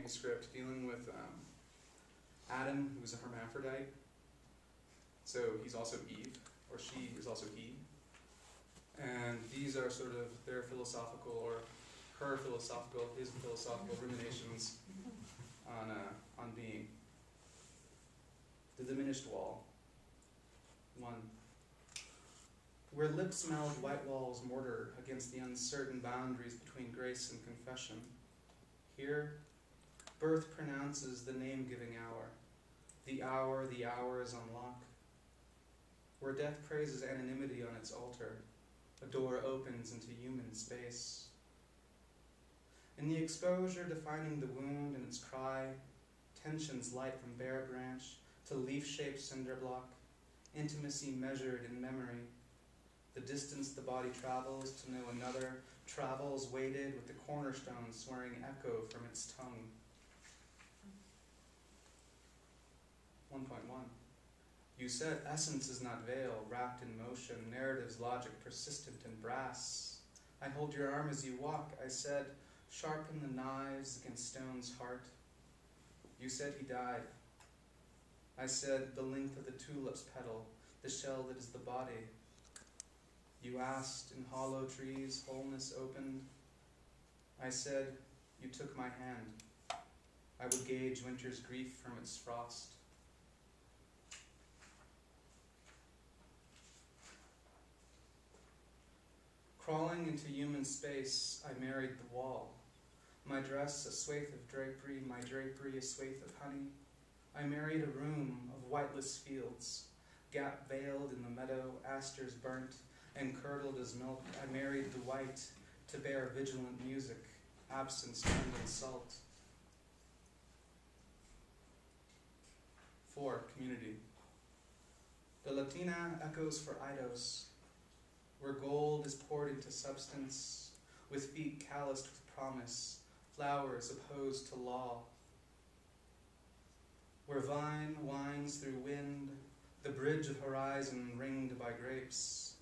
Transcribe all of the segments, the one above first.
manuscript dealing with Adam, who's a hermaphrodite. So he's also Eve, or she is also he. And these are sort of their philosophical, or his philosophical ruminations on being. The Diminished Wall. 1. Where lips smelled white walls mortar against the uncertain boundaries between grace and confession, here, birth pronounces the name-giving hour. The hour is on lock. Where death praises anonymity on its altar, a door opens into human space. In the exposure defining the wound and its cry, tensions light from bare branch to leaf-shaped cinder block, intimacy measured in memory. The distance the body travels to know another travels weighted with the cornerstone swearing echo from its tongue. 1.1. You said essence is not veil, wrapped in motion, narrative's logic persistent and brass. I hold your arm as you walk. I said, sharpen the knives against stone's heart. You said he died. I said, the length of the tulip's petal, the shell that is the body. You asked, in hollow trees, wholeness opened. I said, you took my hand. I would gauge winter's grief from its frost. Crawling into human space, I married the wall. My dress a swathe of drapery, my drapery a swathe of honey. I married a room of whiteless fields, gap veiled in the meadow, asters burnt and curdled as milk. I married the white to bear vigilant music, absence turned in salt. 4. Community. The Latina echoes for Eidos, where gold is poured into substance, with feet calloused with promise, flowers opposed to law. Where vine winds through wind, the bridge of horizon ringed by grapes.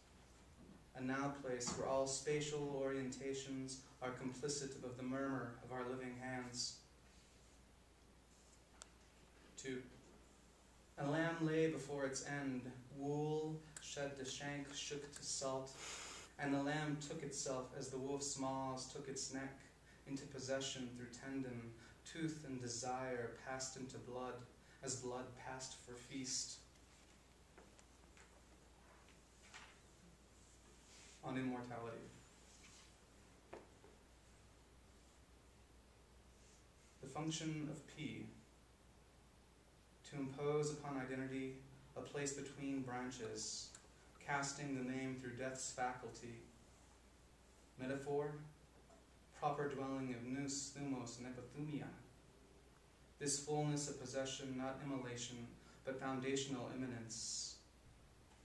A now place where all spatial orientations are complicit of the murmur of our living hands. 2. A lamb lay before its end, wool shed to shank, shook to salt, and the lamb took itself as the wolf's maws took its neck into possession through tendon, tooth and desire passed into blood, as blood passed for feast. On immortality. The function of P, to impose upon identity a place between branches, casting the name through death's faculty. Metaphor, proper dwelling of nous, thumos, and epithumia. This fullness of possession, not immolation, but foundational immanence.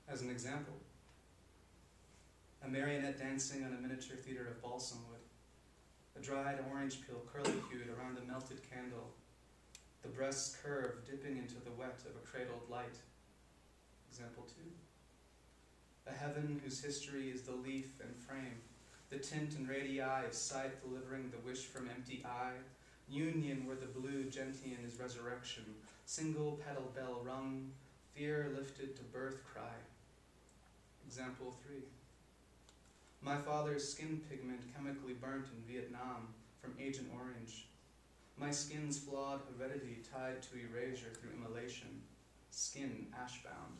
As an example, a marionette dancing on a miniature theater of balsam wood, a dried orange peel curlicued around a melted candle, the breast's curve dipping into the wet of a cradled light. Example 2. A heaven whose history is the leaf and frame, the tint and radii of sight delivering the wish from empty eye, union where the blue gentian is resurrection, single petal bell rung, fear lifted to birth cry. Example 3. My father's skin pigment chemically burnt in Vietnam from Agent Orange. My skin's flawed heredity tied to erasure through immolation, skin ashbound.